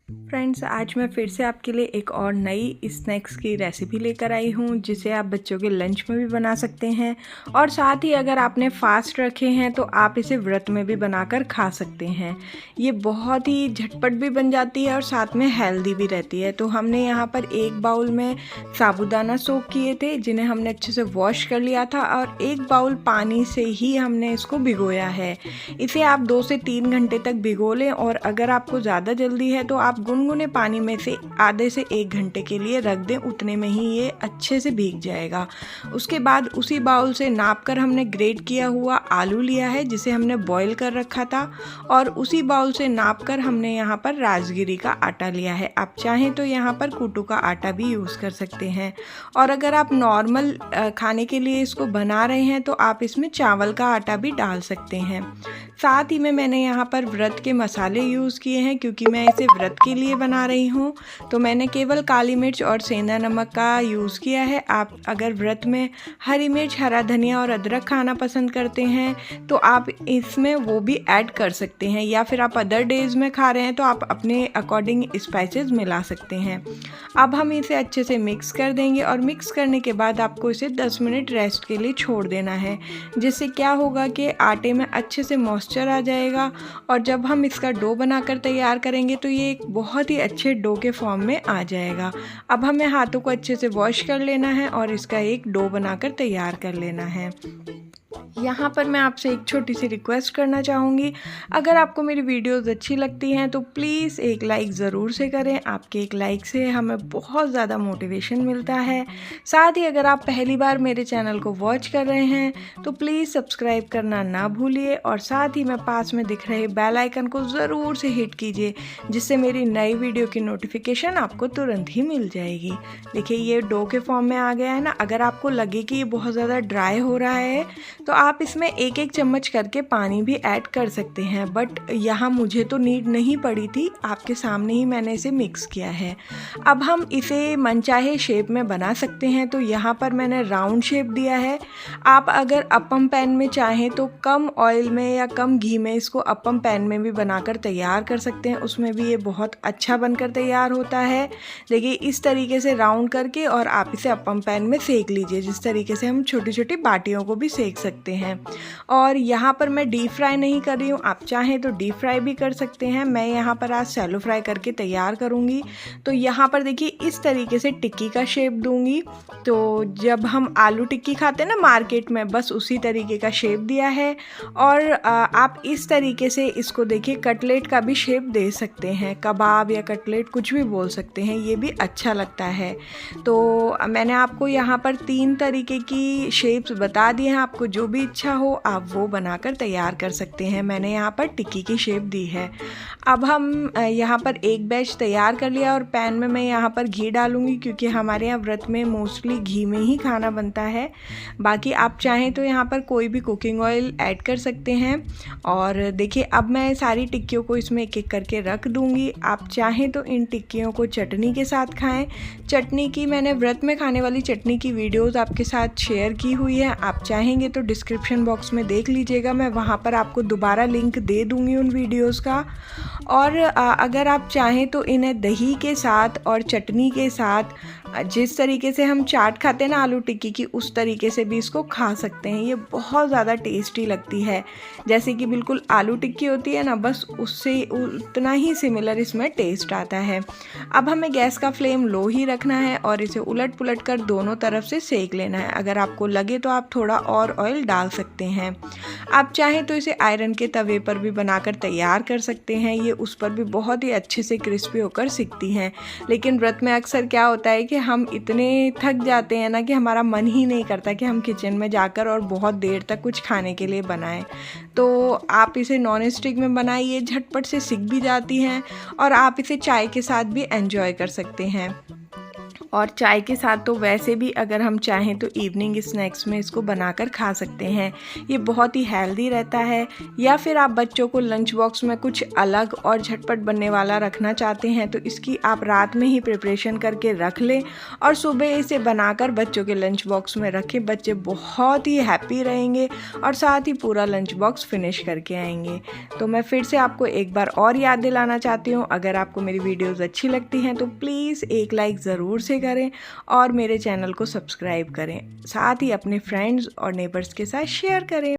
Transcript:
Friends, आज मैं फिर से आपके लिए एक और नई स्नैक्स की रेसिपी लेकर आई हूँ जिसे आप बच्चों के लंच में भी बना सकते हैं और साथ ही अगर आपने फास्ट रखे हैं तो आप इसे व्रत में भी बनाकर खा सकते हैं। ये बहुत ही झटपट भी बन जाती है और साथ में हेल्दी भी रहती है। तो हमने यहाँ पर एक बाउल में साबूदाना सोक किए थे जिन्हें हमने अच्छे से वॉश कर लिया था और एक बाउल पानी से ही हमने इसको भिगोया है। इसे आप 2 से 3 घंटे तक भिगो लें और अगर आपको ज़्यादा जल्दी है तो आप गुनगुने पानी में से आधे से 1 घंटे के लिए रख दें, उतने में ही ये अच्छे से भीग जाएगा। उसके बाद उसी बाउल से नाप कर हमने ग्रेट किया हुआ आलू लिया है जिसे हमने बॉईल कर रखा था और उसी बाउल से नाप कर हमने यहाँ पर राजगिरी का आटा लिया है। आप चाहें तो यहाँ पर कूटू का आटा भी यूज़ कर सकते हैं और अगर आप नॉर्मल खाने के लिए इसको बना रहे हैं तो आप इसमें चावल का आटा भी डाल सकते हैं। साथ ही में मैंने यहाँ पर व्रत के मसाले यूज़ किए हैं क्योंकि मैं इसे व्रत के लिए बना रही हूँ, तो मैंने केवल काली मिर्च और सेंधा नमक का यूज़ किया है। आप अगर व्रत में हरी मिर्च, हरा धनिया और अदरक खाना पसंद करते हैं तो आप इसमें वो भी ऐड कर सकते हैं या फिर आप अदर डेज़ में खा रहे हैं तो आप अपने अकॉर्डिंग स्पाइसेस मिला सकते हैं। अब हम इसे अच्छे से मिक्स कर देंगे और मिक्स करने के बाद आपको इसे 10 मिनट रेस्ट के लिए छोड़ देना है, जिससे क्या होगा कि आटे में अच्छे से मॉइस्चर आ जाएगा और जब हम इसका डो बनाकर तैयार करेंगे तो ये एक बहुत ही अच्छे डो के फॉर्म में आ जाएगा। अब हमें हाथों को अच्छे से वॉश कर लेना है और इसका एक डो बनाकर तैयार कर लेना है। यहाँ पर मैं आपसे एक छोटी सी रिक्वेस्ट करना चाहूँगी, अगर आपको मेरी वीडियोस अच्छी लगती हैं तो प्लीज़ एक लाइक ज़रूर से करें। आपके एक लाइक से हमें बहुत ज़्यादा मोटिवेशन मिलता है। साथ ही अगर आप पहली बार मेरे चैनल को वॉच कर रहे हैं तो प्लीज़ सब्सक्राइब करना ना भूलिए और साथ ही में पास में दिख रहे बेल आइकन को ज़रूर से हिट कीजिए, जिससे मेरी नई वीडियो की नोटिफिकेशन आपको तुरंत ही मिल जाएगी। देखिए ये डो के फॉर्म में आ गया है ना। अगर आपको लगे कि ये बहुत ज़्यादा ड्राई हो रहा है तो आप इसमें एक एक चम्मच करके पानी भी ऐड कर सकते हैं, बट यहाँ मुझे तो नीड नहीं पड़ी थी, आपके सामने ही मैंने इसे मिक्स किया है। अब हम इसे मनचाहे शेप में बना सकते हैं, तो यहाँ पर मैंने राउंड शेप दिया है। आप अगर अप्पम पैन में चाहें तो कम ऑयल में या कम घी में इसको अप्पम पैन में भी बनाकर तैयार कर सकते हैं, उसमें भी ये बहुत अच्छा बनकर तैयार होता है। देखिए इस तरीके से राउंड करके और आप इसे अप्पम पैन में सेक लीजिए, जिस तरीके से हम छोटी छोटी बाटियों को भी सेक सकते हैं। और यहाँ पर मैं डीप फ्राई नहीं कर रही हूँ, आप चाहें तो डीप फ्राई भी कर सकते हैं। मैं यहाँ पर आज शैलो फ्राई करके तैयार करूँगी। तो यहाँ पर देखिए इस तरीके से टिक्की का शेप दूँगी। तो जब हम आलू टिक्की खाते हैं ना मार्केट में, बस उसी तरीके का शेप दिया है। और आप इस तरीके से इसको देखिए कटलेट का भी शेप दे सकते हैं, कबाब या कटलेट कुछ भी बोल सकते हैं, ये भी अच्छा लगता है। तो मैंने आपको यहाँ पर 3 तरीके की शेप्स बता दिए हैं, आपको जो भी अच्छा हो आप वो बनाकर तैयार कर सकते हैं। मैंने यहाँ पर टिक्की की शेप दी है। अब हम यहाँ पर एक बैच तैयार कर लिया और पैन में मैं यहाँ पर घी डालूँगी क्योंकि हमारे यहाँ व्रत में मोस्टली घी में ही खाना बनता है। बाकी आप चाहें तो यहाँ पर कोई भी कुकिंग ऑयल ऐड कर सकते हैं। और देखिए अब मैं सारी टिक्कियों को इसमें एक एक करके रख दूँगी। आप चाहें तो इन टिक्कियों को चटनी के साथ खाएँ। चटनी की मैंने व्रत में खाने वाली चटनी की वीडियोज़ आपके साथ शेयर की हुई है, आप चाहेंगे तो डिस्क्रिप्शन बॉक्स में देख लीजिएगा, मैं वहाँ पर आपको दोबारा लिंक दे दूँगी उन वीडियोज़ का। और अगर आप चाहें तो इन्हें दही के साथ और चटनी के साथ, जिस तरीके से हम चाट खाते हैं ना आलू टिक्की की, उस तरीके से भी इसको खा सकते हैं। ये बहुत ज़्यादा टेस्टी लगती है, जैसे कि बिल्कुल आलू टिक्की होती है ना, बस उससे उतना ही सिमिलर इसमें टेस्ट आता है। अब हमें गैस का फ्लेम लो ही रखना है और इसे उलट पुलट कर दोनों तरफ से सेक लेना है। अगर आपको लगे तो आप थोड़ा और ऑयल डाल सकते हैं। आप चाहें तो इसे आयरन के तवे पर भी बनाकर तैयार कर सकते हैं, ये उस पर भी बहुत ही अच्छे से क्रिस्पी होकर सिकती हैं। लेकिन व्रत में अक्सर क्या होता है कि हम इतने थक जाते हैं ना कि हमारा मन ही नहीं करता कि हम किचन में जाकर और बहुत देर तक कुछ खाने के लिए बनाएं। तो आप इसे नॉन स्टिक में बनाइए, झटपट से सिक भी जाती हैं और आप इसे चाय के साथ भी एंजॉय कर सकते हैं। और चाय के साथ तो वैसे भी अगर हम चाहें तो इवनिंग स्नैक्स में इसको बनाकर खा सकते हैं। ये बहुत ही हेल्दी रहता है। या फिर आप बच्चों को लंच बॉक्स में कुछ अलग और झटपट बनने वाला रखना चाहते हैं तो इसकी आप रात में ही प्रिपरेशन करके रख लें और सुबह इसे बनाकर बच्चों के लंच बॉक्स में रखें। बच्चे बहुत ही हैप्पी रहेंगे और साथ ही पूरा लंच बॉक्स फिनिश करके आएंगे। तो मैं फिर से आपको एक बार और याद दिलाना चाहती हूँ, अगर आपको मेरी वीडियोज़ अच्छी लगती हैं तो प्लीज़ एक लाइक ज़रूर से करें और मेरे चैनल को सब्सक्राइब करें। साथ ही अपने फ्रेंड्स और नेबर्स के साथ शेयर करें।